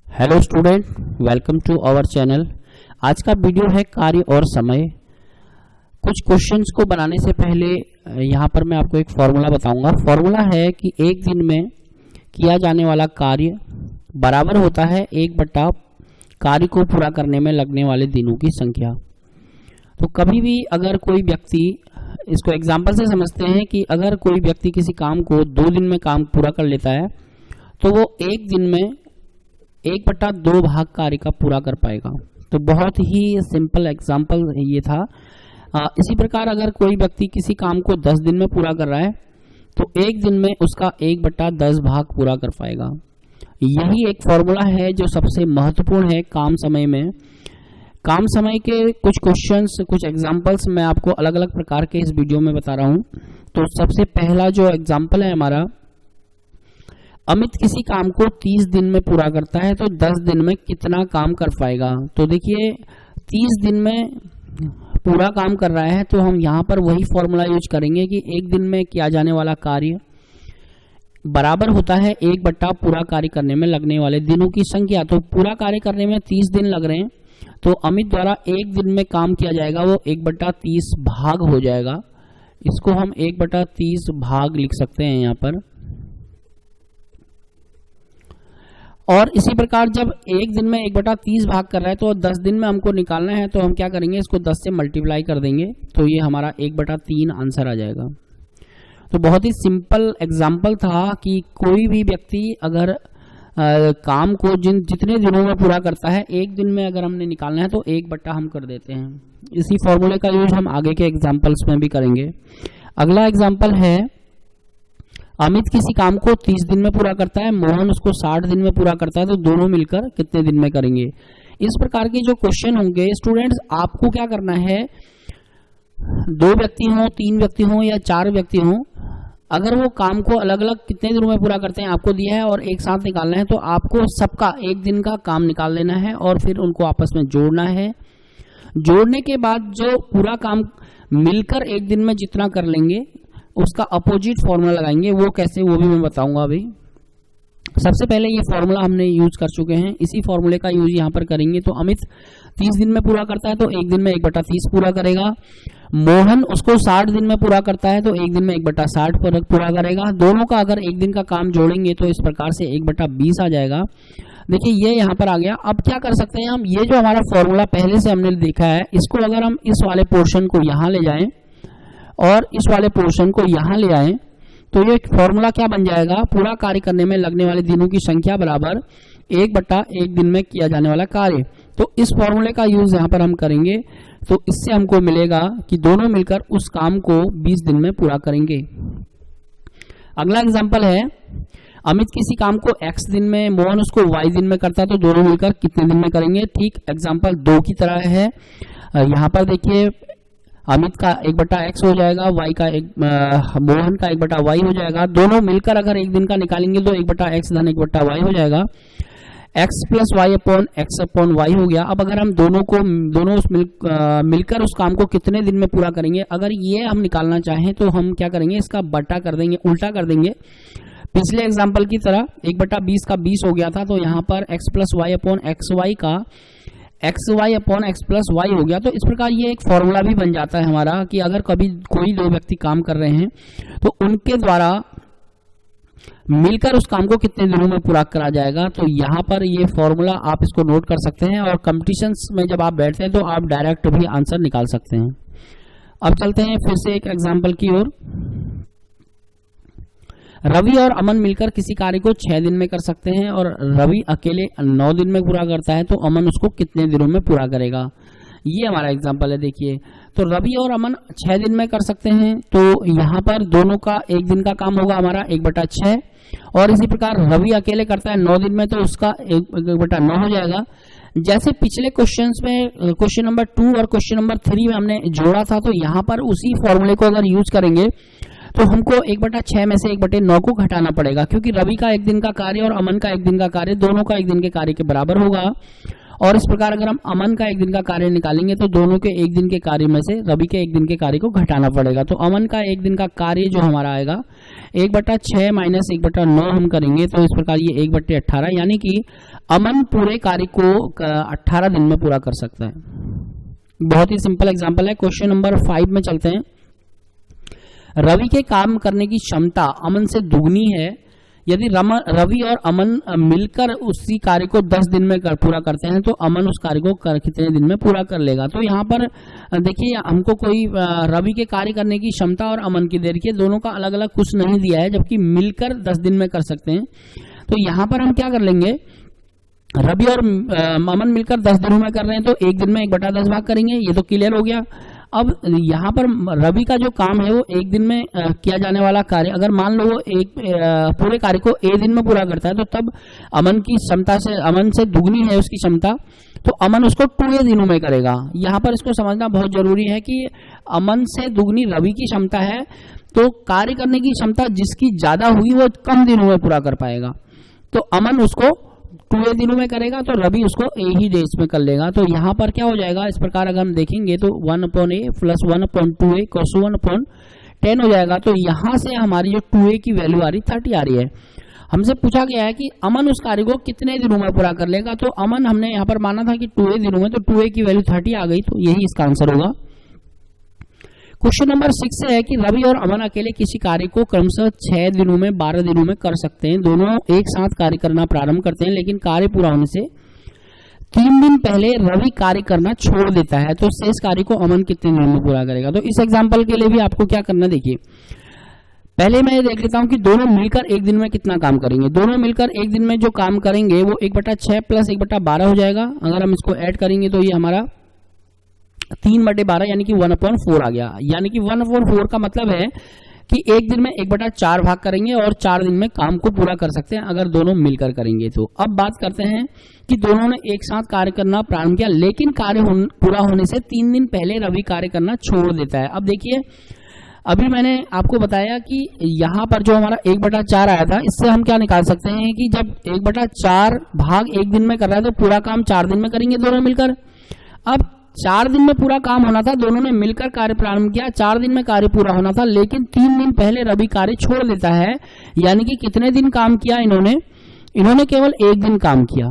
Hello student, welcome to our channel. आज का video है कार्य और समय। कुछ क्वेश्चंस को बनाने से पहले यहाँ पर मैं आपको एक फॉर्मूला बताऊंगा। फॉर्मूला है कि एक दिन में किया जाने वाला कार्य बराबर होता है 1/, कार्य को पूरा करने में लगने वाले दिनों की संख्या। तो कभी भी अगर कोई व्यक्ति, इसको एग्जाम्पल से समझते हैं कि अगर कोई व्यक्ति किसी काम को 2 दिन में काम पूरा कर लेता है तो वो एक दिन में 1/2 भाग कार्य का पूरा कर पाएगा। तो बहुत ही सिंपल एग्जाम्पल ये था। इसी प्रकार अगर कोई व्यक्ति किसी काम को 10 दिन में पूरा कर रहा है तो एक दिन में उसका 1/10 भाग पूरा कर पाएगा। यही एक फॉर्मूला है जो सबसे महत्वपूर्ण है काम समय में। काम समय के कुछ क्वेश्चंस, कुछ एग्जाम्पल्स मैं आपको अलग अलग प्रकार के इस वीडियो में बता रहा हूं। तो सबसे पहला जो एग्जाम्पल है हमारा, अमित किसी काम को 30 दिन में पूरा करता है तो 10 दिन में कितना काम कर पाएगा। तो देखिए 30 दिन में पूरा काम कर रहा है तो हम यहाँ पर वही फॉर्मूला यूज करेंगे कि एक दिन में किया जाने वाला कार्य बराबर होता है 1/, पूरा कार्य करने में लगने वाले दिनों की संख्या। तो पूरा कार्य करने में 30 दिन लग रहे हैं तो अमित द्वारा एक दिन में काम किया जाएगा वो 1/30 भाग हो जाएगा। इसको हम 1/30 भाग लिख सकते हैं यहाँ पर। और इसी प्रकार जब एक दिन में 1/30 भाग कर रहा है तो 10 दिन में हमको निकालना है तो हम क्या करेंगे, इसको 10 से मल्टीप्लाई कर देंगे तो ये हमारा 1/3 आंसर आ जाएगा। तो बहुत ही सिंपल एग्जाम्पल था कि कोई भी व्यक्ति अगर काम को जितने दिनों में पूरा करता है, एक दिन में अगर हमने निकालना है तो 1/, हम कर देते हैं। इसी फॉर्मूले का यूज हम आगे के एग्जाम्पल्स में भी करेंगे। अगला एग्जाम्पल है, अमित किसी काम को 30 दिन में पूरा करता है, मोहन उसको 60 दिन में पूरा करता है, तो दोनों मिलकर कितने दिन में करेंगे। इस प्रकार के जो क्वेश्चन होंगे स्टूडेंट्स, आपको क्या करना है, 2 व्यक्ति हों, 3 व्यक्ति हों या 4 व्यक्ति हों, अगर वो काम को अलग अलग कितने दिनों में पूरा करते हैं आपको दिया है और एक साथ निकालना है तो आपको सबका एक दिन का काम निकाल लेना है और फिर उनको आपस में जोड़ना है। जोड़ने के बाद जो पूरा काम मिलकर एक दिन में जितना कर लेंगे उसका अपोजिट फॉर्मूला लगाएंगे। वो कैसे, वो भी मैं बताऊंगा अभी। सबसे पहले ये फॉर्मूला हमने यूज कर चुके हैं, इसी फॉर्मूले का यूज यहाँ पर करेंगे। तो अमित 30 दिन में पूरा करता है तो एक दिन में 1/30 पूरा करेगा। मोहन उसको 60 दिन में पूरा करता है तो एक दिन में 1/60 पूरा करेगा। दोनों का अगर एक दिन का काम जोड़ेंगे तो इस प्रकार से 1/20 आ जाएगा। देखिए ये यहाँ पर आ गया। अब क्या कर सकते हैं हम, ये जो हमारा फॉर्मूला पहले से हमने देखा है, इसको अगर हम इस वाले पोर्शन को यहाँ ले जाएं और इस वाले पोर्शन को यहाँ ले आए तो ये फॉर्मूला क्या बन जाएगा, पूरा कार्य करने में लगने वाले दिनों की संख्या बराबर 1/1 दिन में किया जाने वाला कार्य। तो इस फॉर्मूले का यूज यहाँ पर हम करेंगे तो इससे हमको मिलेगा कि दोनों मिलकर उस काम को 20 दिन में पूरा करेंगे। अगला एग्जाम्पल है, अमित किसी काम को x दिन में, मोहन उसको y दिन में करता है तो दोनों मिलकर कितने दिन में करेंगे। ठीक एग्जाम्पल 2 की तरह है। यहाँ पर देखिए अमित का 1/x हो जाएगा, मोहन का 1/y हो जाएगा। दोनों मिलकर अगर एक दिन का निकालेंगे तो 1/x धन 1/y हो जाएगा। x + y upon x upon y हो गया। अब अगर हम दोनों मिलकर उस काम को कितने दिन में पूरा करेंगे, अगर ये हम निकालना चाहें तो हम क्या करेंगे, इसका बटा कर देंगे, उल्टा कर देंगे। पिछले एग्जाम्पल की तरह 1/20 का 20 हो गया था तो यहाँ पर x + y अपॉन xy का xy अपॉन x + y हो गया। तो इस प्रकार ये एक फॉर्मूला भी बन जाता है हमारा कि अगर कभी कोई 2 व्यक्ति काम कर रहे हैं तो उनके द्वारा मिलकर उस काम को कितने दिनों में पूरा करा जाएगा। तो यहाँ पर ये फॉर्मूला आप इसको नोट कर सकते हैं और कंपटीशंस में जब आप बैठते हैं तो आप डायरेक्ट भी आंसर निकाल सकते हैं। अब चलते हैं फिर से एक एग्जाम्पल की ओर। रवि और अमन मिलकर किसी कार्य को 6 दिन में कर सकते हैं और रवि अकेले 9 दिन में पूरा करता है तो अमन उसको कितने दिनों में पूरा करेगा। ये हमारा एग्जाम्पल है। देखिए तो रवि और अमन 6 दिन में कर सकते हैं तो यहाँ पर दोनों का एक दिन का काम होगा हमारा 1/6 और इसी प्रकार रवि अकेले करता है 9 दिन में तो उसका 1/9 हो जाएगा। जैसे पिछले क्वेश्चंस में क्वेश्चन नंबर 2 और क्वेश्चन नंबर 3 में हमने जोड़ा था तो यहाँ पर उसी फॉर्मूले को अगर यूज करेंगे तो हमको 1/6 में से 1/9 को घटाना पड़ेगा क्योंकि रवि का एक दिन का कार्य और अमन का एक दिन का कार्य दोनों का एक दिन के कार्य के बराबर होगा। और इस प्रकार अगर हम अमन का एक दिन का कार्य निकालेंगे तो दोनों के एक दिन के कार्य में से रवि के एक दिन के कार्य को घटाना पड़ेगा। तो अमन का एक दिन का कार्य जो हमारा आएगा 1/6 माइनस 1/9 हम करेंगे, तो इस प्रकार ये 1/18, यानी कि अमन पूरे कार्य को 18 दिन में पूरा कर सकता है। बहुत ही सिंपल एग्जाम्पल है। क्वेश्चन नंबर 5 में चलते हैं। रवि के काम करने की क्षमता अमन से दुगनी है। यदि रवि और अमन मिलकर उसी कार्य को 10 दिन में पूरा करते हैं तो अमन उस कार्य को कितने दिन में पूरा कर लेगा। तो यहाँ पर देखिए हमको कोई रवि के कार्य करने की क्षमता और अमन की, देखिए दोनों का अलग अलग कुछ नहीं दिया है, जबकि मिलकर 10 दिन में कर सकते हैं। तो यहाँ पर हम क्या कर लेंगे, रवि और अमन मिलकर 10 दिनों में कर रहे हैं तो एक दिन में 1/10 भाग करेंगे, ये तो क्लियर हो गया। अब यहाँ पर रवि का जो काम है वो एक दिन में किया जाने वाला कार्य, अगर मान लो वो एक पूरे कार्य को एक दिन में पूरा करता है तो तब अमन की क्षमता से, अमन से दुगनी है उसकी क्षमता, तो अमन उसको 2 दिनों में करेगा। यहाँ पर इसको समझना बहुत जरूरी है कि अमन से दुगनी रवि की क्षमता है, तो कार्य करने की क्षमता जिसकी ज्यादा हुई वो कम दिनों में पूरा कर पाएगा। तो अमन उसको 2 दिनों में करेगा तो रवि उसको ए ही डेज में कर लेगा। तो यहाँ पर क्या हो जाएगा, इस प्रकार अगर हम देखेंगे तो 1/a प्लस 1/2a cos 1/10 हो जाएगा। तो यहाँ से हमारी जो 2a की वैल्यू आ रही 30 आ रही है। हमसे पूछा गया है कि अमन उस कार्य को कितने दिनों में पूरा कर लेगा, तो अमन हमने यहाँ पर माना था कि 2 दिनों में, तो 2a की वैल्यू 30 आ गई, तो यही इसका आंसर होगा। क्वेश्चन नंबर 6 से है कि रवि और अमन अकेले किसी कार्य को क्रमशः 6 दिनों में 12 दिनों में कर सकते हैं। दोनों एक साथ कार्य करना प्रारंभ करते हैं, लेकिन कार्य पूरा होने से 3 दिन पहले रवि कार्य करना छोड़ देता है, तो शेष कार्य को अमन कितने दिनों में पूरा करेगा। तो इस एग्जाम्पल के लिए भी आपको क्या करना, देखिए पहले मैं देख लेता हूं कि दोनों मिलकर एक दिन में कितना काम करेंगे। दोनों मिलकर एक दिन में जो काम करेंगे वो 1/6 प्लस 1/12 हो जाएगा। अगर हम इसको ऐड करेंगे तो ये हमारा 3/12 यानी कि 1/4 आ गया। यानी कि 1/4 का मतलब है कि एक दिन में 1/4 भाग करेंगे और 4 दिन में काम को पूरा कर सकते हैं अगर दोनों मिलकर करेंगे। तो अब बात करते हैं कि दोनों ने एक साथ कार्य करना प्रारंभ किया, लेकिन कार्य पूरा होने से 3 दिन पहले रवि कार्य करना छोड़ देता है। अब देखिए अभी मैंने आपको बताया कि यहाँ पर जो हमारा 1/4 आया था, इससे हम क्या निकाल सकते हैं कि जब 1/4 भाग एक दिन में कर रहा है तो पूरा काम 4 दिन में करेंगे दोनों मिलकर। अब 4 दिन में पूरा काम होना था, दोनों ने मिलकर कार्य प्रारंभ किया, 4 दिन में कार्य पूरा होना था, लेकिन 3 दिन पहले रवि कार्य छोड़ देता है। यानी कि कितने दिन काम किया इन्होंने केवल एक दिन काम किया,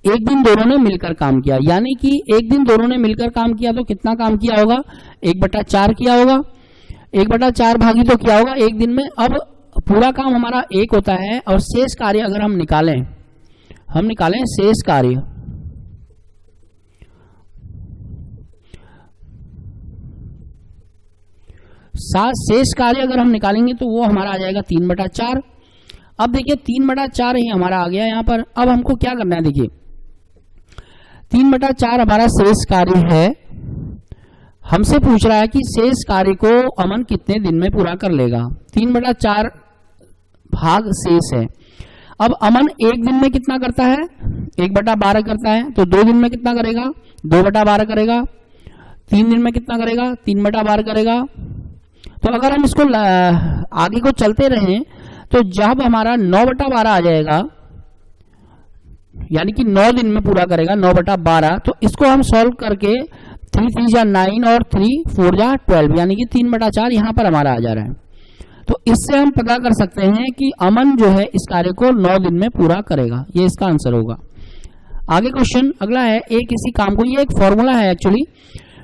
एक दिन दोनों ने मिलकर काम किया। यानी कि एक दिन दोनों ने मिलकर काम किया तो कितना काम किया होगा, 1/4 किया होगा। 1/4 भागी तो क्या होगा एक दिन में। अब पूरा काम हमारा 1 होता है और शेष कार्य अगर हम निकालें शेष कार्य, शेष कार्य अगर हम निकालेंगे तो वो हमारा आ जाएगा 3/4। अब देखिए 3/4 ही हमारा आ गया यहाँ पर। अब हमको क्या करना है, देखिए 3/4 हमारा शेष कार्य है। हमसे पूछ रहा है कि शेष कार्य को अमन कितने दिन में पूरा कर लेगा। 3/4 भाग शेष है। अब अमन एक दिन में कितना करता है, 1/12 करता है, तो 2 दिन में कितना करेगा, 2/12 करेगा। 3 दिन में कितना करेगा, 3/12 करेगा। तो अगर हम इसको आगे को चलते रहें तो जब हमारा 9/12 आ जाएगा, यानी कि 9 दिन में पूरा करेगा 9/12, तो इसको हम सॉल्व करके 3 3 जा 9 और 3 4 जा 12, यानी कि 3/4 यहां पर हमारा आ जा रहा है। तो इससे हम पता कर सकते हैं कि अमन जो है इस कार्य को 9 दिन में पूरा करेगा। ये इसका आंसर होगा। आगे क्वेश्चन अगला है, एक किसी काम को, ये एक फॉर्मूला है एक्चुअली।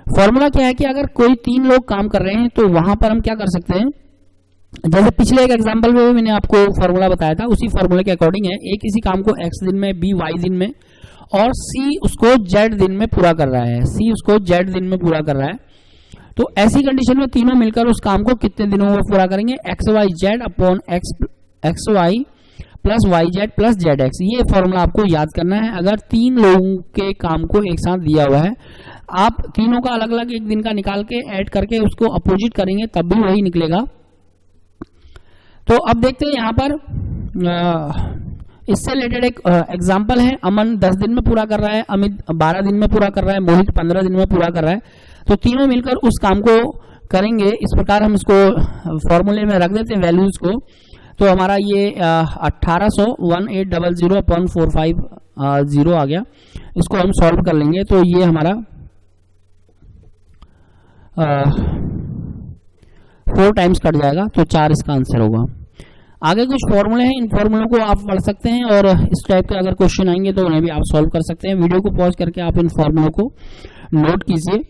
फॉर्मूला क्या है कि अगर कोई 3 लोग काम कर रहे हैं तो वहां पर हम क्या कर सकते हैं, जैसे पिछले एक एग्जांपल में भी मैंने आपको फॉर्मूला बताया था, उसी फॉर्मूले के अकॉर्डिंग है। ए किसी काम को x दिन में, b y दिन में और c उसको z दिन में पूरा कर रहा है, c उसको z दिन में पूरा कर रहा है। तो ऐसी कंडीशन में तीनों मिलकर उस काम को कितने दिनों में पूरा करेंगे, xyz upon xy plus yz plus zx। ये फॉर्मूला आपको याद करना है अगर 3 लोगों के काम को एक साथ दिया हुआ है। आप तीनों का अलग अलग एक दिन का निकाल के ऐड करके उसको अपोजिट करेंगे तब भी वही निकलेगा। तो अब देखते हैं यहाँ पर इससे रिलेटेड एक एग्जांपल है। अमन 10 दिन में पूरा कर रहा है, अमित 12 दिन में पूरा कर रहा है, मोहित 15 दिन में पूरा कर रहा है। तो तीनों मिलकर उस काम को करेंगे। इस प्रकार हम इसको फॉर्मूले में रख देते हैं वैल्यूज को। तो हमारा ये 1800 1800 अपॉन 45 0 आ गया, इसको हम सॉल्व कर लेंगे तो ये हमारा 4 टाइम्स कट जाएगा, तो 4 इसका आंसर होगा। आगे कुछ फॉर्मूले हैं, इन फॉर्मूलों को आप पढ़ सकते हैं और इस टाइप के अगर क्वेश्चन आएंगे तो उन्हें भी आप सॉल्व कर सकते हैं। वीडियो को पॉज करके आप इन फॉर्मूलों को नोट कीजिए।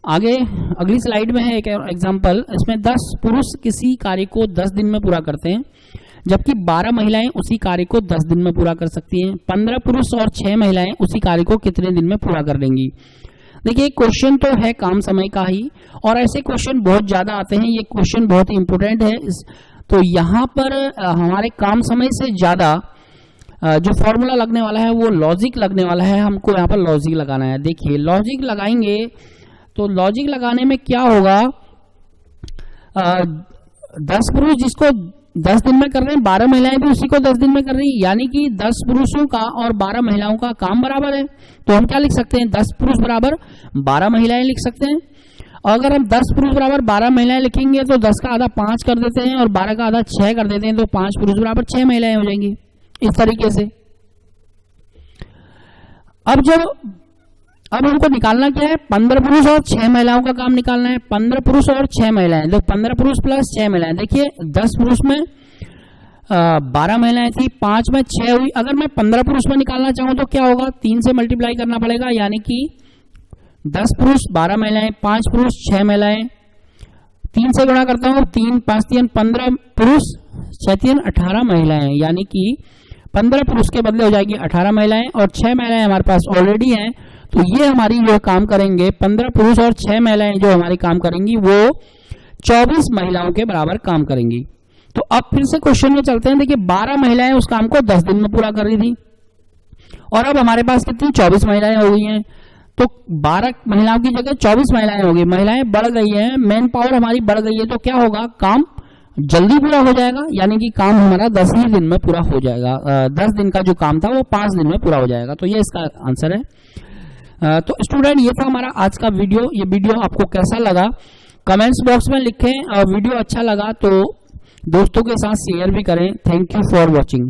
आगे अगली स्लाइड में है एक एग्जांपल, इसमें 10 पुरुष किसी कार्य को 10 दिन में पूरा करते हैं, जबकि 12 महिलाएं उसी कार्य को 10 दिन में पूरा कर सकती हैं। 15 पुरुष और 6 महिलाएं उसी कार्य को कितने दिन में पूरा कर लेंगी। देखिए क्वेश्चन तो है काम समय का ही, और ऐसे क्वेश्चन बहुत ज्यादा आते हैं, ये क्वेश्चन बहुत ही इंपोर्टेंट है। तो यहाँ पर हमारे काम समय से ज्यादा जो फॉर्मूला लगने वाला है वो लॉजिक लगने वाला है, हमको यहाँ पर लॉजिक लगाना है। देखिए लॉजिक लगाएंगे तो लॉजिक लगाने में क्या होगा, 10 पुरुष जिसको 10 दिन में कर रहे हैं, 12 महिलाएं भी उसी को 10 दिन में कर रही है, यानी कि 10 पुरुषों का और 12 महिलाओं का काम बराबर है। तो हम क्या लिख सकते हैं, 10 पुरुष बराबर 12 महिलाएं लिख सकते हैं। और अगर हम 10 पुरुष बराबर 12 महिलाएं लिखेंगे तो 10 का आधा 5 कर देते हैं और 12 का आधा 6 कर देते हैं, तो 5 पुरुष बराबर 6 महिलाएं हो जाएंगी इस तरीके से। अब हमको निकालना क्या है, 15 पुरुष और 6 महिलाओं का काम निकालना है। 15 पुरुष और 6 महिलाएं, तो 15 पुरुष प्लस 6 महिलाएं। देखिए 10 पुरुष में 12 महिलाएं थी, 5 में 6 हुई। अगर मैं 15 पुरुष में निकालना चाहूं तो क्या होगा, 3 से मल्टीप्लाई करना पड़ेगा, यानी कि 10 पुरुष 12 महिलाएं, 5 पुरुष 6 महिलाएं, 3 से गुणा करता हूं, 3 5 3 15 पुरुष 6 3 18 महिलाएं, यानी कि 15 पुरुष के बदले हो जाएगी 18 महिलाएं और 6 महिलाएं हमारे पास ऑलरेडी हैं। तो ये हमारी जो काम करेंगे, 15 पुरुष और 6 महिलाएं जो हमारी काम करेंगी वो 24 महिलाओं के बराबर काम करेंगी। तो अब फिर से क्वेश्चन में चलते हैं। देखिए 12 महिलाएं उस काम को 10 दिन में पूरा कर रही थी और अब हमारे पास कितनी 24 महिलाएं हो गई हैं। तो 12 महिलाओं की जगह 24 महिलाएं हो गई, महिलाएं बढ़ गई हैं, मैन पावर हमारी बढ़ गई है। तो क्या होगा, काम जल्दी पूरा हो जाएगा, यानी कि काम हमारा 10 ही दिन में पूरा हो जाएगा। 10 दिन का जो काम था वो 5 दिन में पूरा हो जाएगा। तो ये इसका आंसर है। तो स्टूडेंट ये था हमारा आज का वीडियो। ये वीडियो आपको कैसा लगा कमेंट्स बॉक्स में लिखें, और वीडियो अच्छा लगा तो दोस्तों के साथ शेयर भी करें। Thank you for watching.